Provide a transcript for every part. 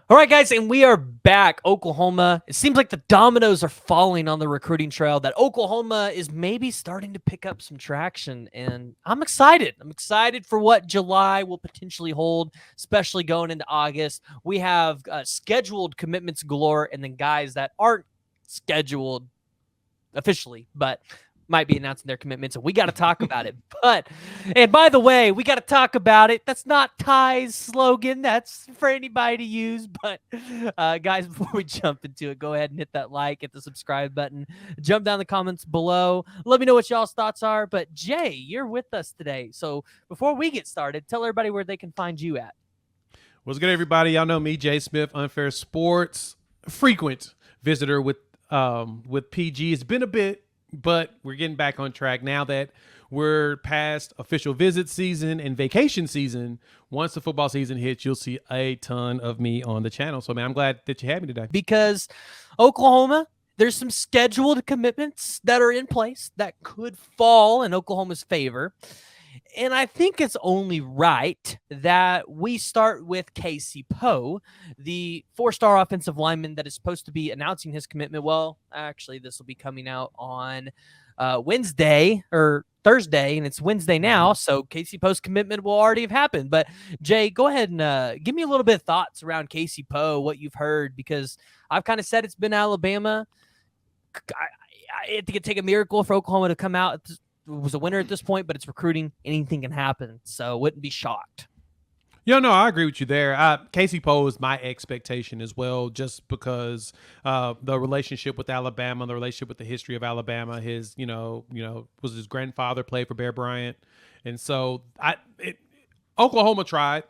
All right, guys, and we are back. Oklahoma. It seems like the dominoes are falling on the recruiting trail, that Oklahoma is maybe starting to pick up some traction, and I'm excited. I'm excited for what July will potentially hold, especially going into August. We have scheduled commitments galore, and then guys that aren't scheduled officially, but might be announcing their commitments, and we got to talk about it. And by the way, we got to talk about it. That's not Ty's slogan. That's for anybody to use. But guys, before we jump into it, go ahead and hit that like, hit the subscribe button, jump down the comments below. Let me know what y'all's thoughts are. But Jay, you're with us today. So before we get started, tell everybody where they can find you at. What's good, everybody? Y'all know me, Jay Smith, Unfair Sports, frequent visitor with PG. It's been a bit, but we're getting back on track now that we're past official visit season and vacation season. Once the football season hits, you'll see a ton of me on the channel. So, man, I'm glad that you had me today. Because Oklahoma, there's some scheduled commitments that are in place that could fall in Oklahoma's favor. And I think it's only right that we start with Casey Poe, the four-star offensive lineman that is supposed to be announcing his commitment. Well, actually, this will be coming out on Wednesday or Thursday, and it's Wednesday now, so Casey Poe's commitment will already have happened. But, Jay, go ahead and give me a little bit of thoughts around Casey Poe, what you've heard, because I've kind of said it's been Alabama. I think it'd take a miracle for Oklahoma to come out was a winner at this point, but it's recruiting. Anything can happen, so wouldn't be shocked. Yeah, no, I agree with you there. Casey Poe is my expectation as well, just because the relationship with Alabama, the relationship with the history of Alabama. His, was his grandfather played for Bear Bryant, and so Oklahoma tried.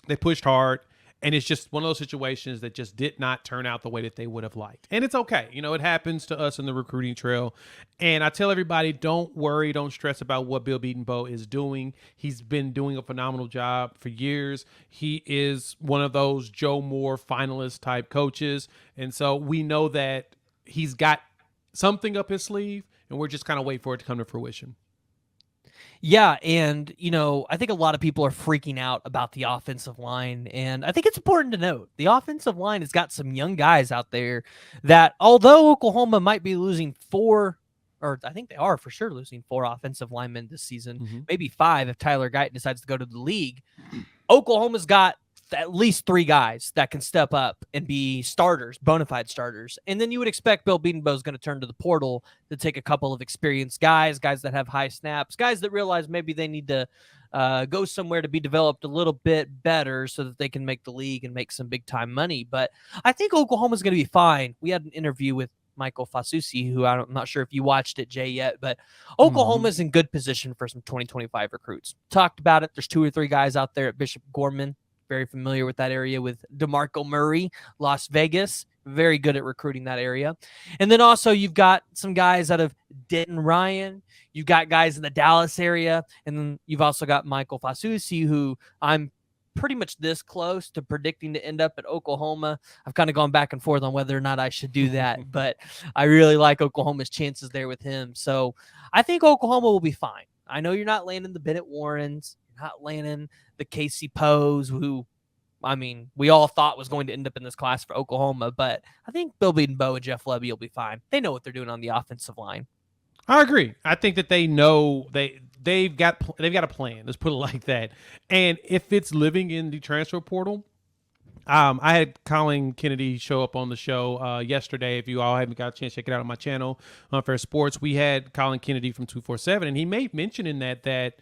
They pushed hard. And it's just one of those situations that just did not turn out the way that they would have liked. And it's okay. It happens to us in the recruiting trail. And I tell everybody, don't worry, don't stress about what Bill Bedenbaugh is doing. He's been doing a phenomenal job for years. He is one of those Joe Moore finalist type coaches. And so we know that he's got something up his sleeve, and we're just kind of waiting for it to come to fruition. Yeah, and, I think a lot of people are freaking out about the offensive line, and I think it's important to note the offensive line has got some young guys out there that, although Oklahoma might be losing I think they are for sure losing 4 offensive linemen this season, maybe 5 if Tyler Guyton decides to go to the league. Oklahoma's got at least 3 guys that can step up and be starters, bona fide starters. And then you would expect Bill Bedenbaugh is going to turn to the portal to take a couple of experienced guys that have high snaps, guys that realize maybe they need to go somewhere to be developed a little bit better so that they can make the league and make some big time money. But I think Oklahoma's going to be fine. We had an interview with Michael Fasusi, who I'm not sure if you watched it, Jay, yet, but Oklahoma's in good position for some 2025 recruits. Talked about it. There's 2 or 3 guys out there at Bishop Gorman. Very familiar with that area with DeMarco Murray, Las Vegas, very good at recruiting that area. And then also you've got some guys out of Denton Ryan. You've got guys in the Dallas area. And then you've also got Michael Fasusi, who I'm pretty much this close to predicting to end up at Oklahoma. I've kind of gone back and forth on whether or not I should do that, but I really like Oklahoma's chances there with him. So I think Oklahoma will be fine. I know you're not landing the Bennett Warrens, not landing the Casey Poes, who, we all thought was going to end up in this class for Oklahoma, but I think Bill Bedenbaugh and Jeff Lebby will be fine. They know what they're doing on the offensive line. I agree. I think that they know they've got a plan. Let's put it like that. And if it's living in the transfer portal, I had Colin Kennedy show up on the show yesterday. If you all haven't got a chance, check it out on my channel, Unfair Sports. We had Colin Kennedy from 247, and he made mention in that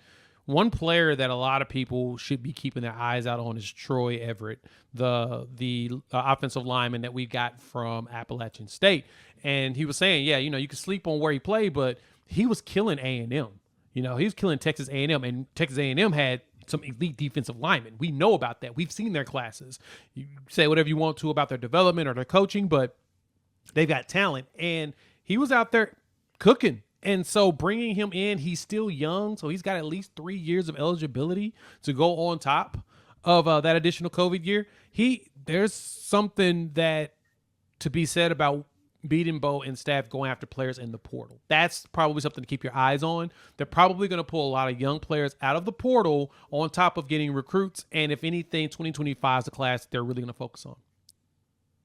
one player that a lot of people should be keeping their eyes out on is Troy Everett, the offensive lineman that we got from Appalachian State. And he was saying, yeah, you can sleep on where he played, but he was killing A&M. He was killing Texas A&M, and Texas A&M had some elite defensive linemen. We know about that. We've seen their classes. You say whatever you want to about their development or their coaching, but they've got talent. And he was out there cooking. And so bringing him in, he's still young, so he's got at least 3 years of eligibility to go on top of that additional COVID year. There's something that to be said about Bedenbaugh and staff going after players in the portal. That's probably something to keep your eyes on. They're probably going to pull a lot of young players out of the portal on top of getting recruits. And if anything, 2025 is a class they're really going to focus on.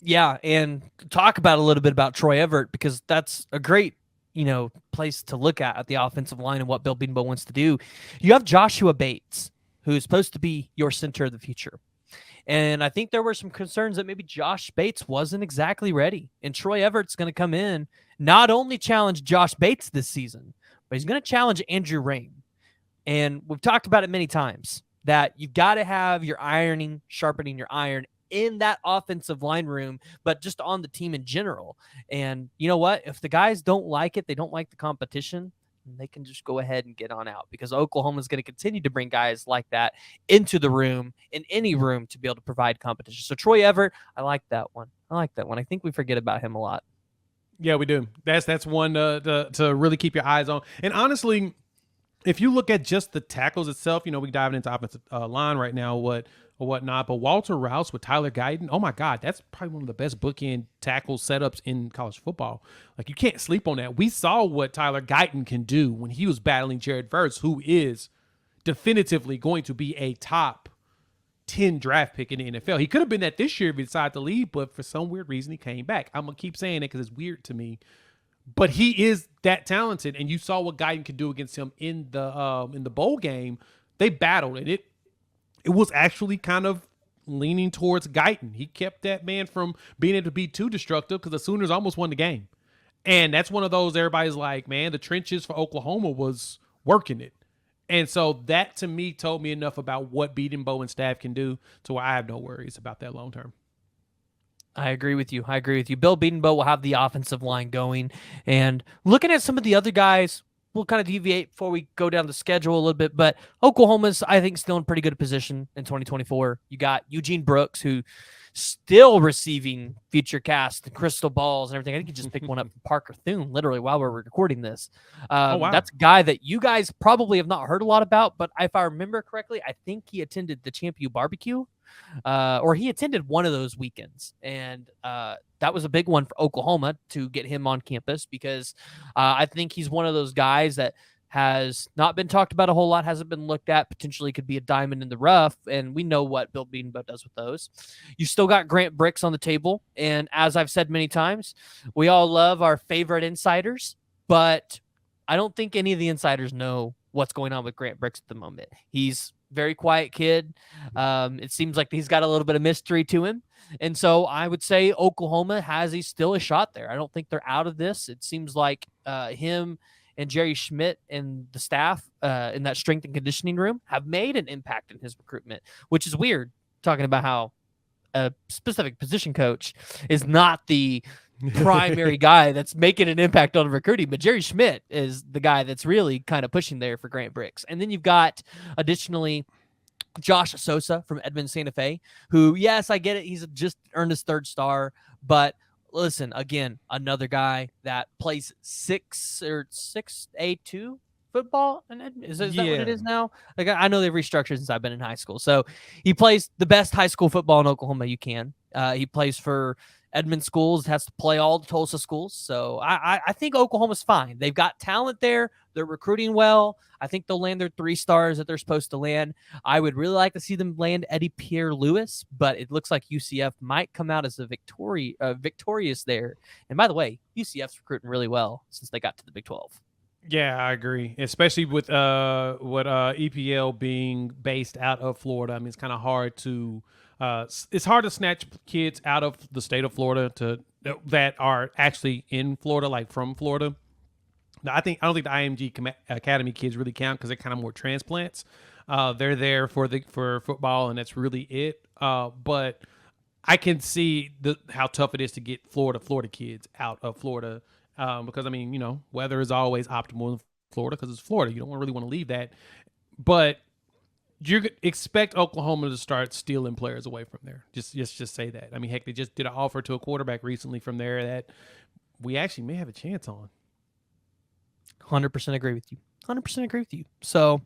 Yeah, and talk about a little bit about Troy Everett, because that's a great, place to look at the offensive line and what Bill Bedenbaugh wants to do. You have Joshua Bates, who's supposed to be your center of the future. And I think there were some concerns that maybe Josh Bates wasn't exactly ready. And Troy Everett's going to come in, not only challenge Josh Bates this season, but he's going to challenge Andrew Rain. And we've talked about it many times that you've got to have your ironing, sharpening your iron in that offensive line room, but just on the team in general. And you know what? If the guys don't like it, they don't like the competition, they can just go ahead and get on out, because Oklahoma is going to continue to bring guys like that into the room, in any room, to be able to provide competition. So Troy Everett, I like that one. I think we forget about him a lot. Yeah, we do. That's one to really keep your eyes on. And honestly, if you look at just the tackles itself, we diving into offensive line right now, or whatnot. But Walter Rouse with Tyler Guyton, oh my God, that's probably one of the best bookend tackle setups in college football. Like, you can't sleep on that. We saw what Tyler Guyton can do when he was battling Jared Verse, who is definitively going to be a top 10 draft pick in the NFL. He could have been that this year if he decided to leave, but for some weird reason he came back. I'm gonna keep saying it because it's weird to me. But he is that talented, and you saw what Guyton could do against him in the bowl game. They battled, and it was actually kind of leaning towards Guyton. He kept that man from being able to be too destructive, because the Sooners almost won the game. And that's one of those, everybody's like, man, the trenches for Oklahoma was working it. And so that, to me, told me enough about what Bedenbaugh and staff can do to where I have no worries about that long term. I agree with you. Bill Bedenbaugh will have the offensive line going. And looking at some of the other guys, we'll kind of deviate before we go down the schedule a little bit. But Oklahoma's, I think, still in pretty good position in 2024. You got Eugene Brooks, who still receiving feature cast and crystal balls and everything. I think he just picked one up from Parker Thune, literally, while we're recording this. Oh, wow. That's a guy that you guys probably have not heard a lot about, but if I remember correctly, I think he attended the Champion Barbecue, or he attended one of those weekends. And that was a big one for Oklahoma to get him on campus, because I think he's one of those guys that has not been talked about a whole lot, hasn't been looked at, potentially could be a diamond in the rough, and we know what Bill Bedenbaugh does with those. You still got Grant Brix on the table, and as I've said many times, we all love our favorite insiders, but I don't think any of the insiders know what's going on with Grant Brix at the moment. He's a very quiet kid. It seems like he's got a little bit of mystery to him, and so I would say Oklahoma has still a shot there. I don't think they're out of this. It seems like him and Jerry Schmidt and the staff in that strength and conditioning room have made an impact in his recruitment, which is weird, talking about how a specific position coach is not the primary guy that's making an impact on recruiting. But Jerry Schmidt is the guy that's really kind of pushing there for Grant Brix. And then you've got, additionally, Josh Sosa from Edmond Santa Fe, who, yes, I get it, he's just earned his third star, but listen, again, another guy that plays 6A2 football. Is that what it is now? Like, I know they've restructured since I've been in high school. So he plays the best high school football in Oklahoma you can. He plays for Edmond schools, has to play all the Tulsa schools. So I think Oklahoma's fine. They've got talent there. They're recruiting well. I think they'll land their 3 stars that they're supposed to land. I would really like to see them land Eddie Pierre-Louis, but it looks like UCF might come out as a victorious there. And by the way, UCF's recruiting really well since they got to the Big 12. Yeah, I agree, especially with what EPL being based out of Florida. I mean, it's kind of hard to it's hard to snatch kids out of the state of Florida that are actually in Florida, like from Florida. Now, I don't think the IMG Academy kids really count, because they're kind of more transplants. They're there for football, and that's really it. But I can see how tough it is to get Florida kids out of Florida, because, I mean, weather is always optimal in Florida because it's Florida. You don't really want to leave that. But you expect Oklahoma to start stealing players away from there. Just say that. I mean, heck, they just did an offer to a quarterback recently from there that we actually may have a chance on. 100% agree with you. 100% agree with you. So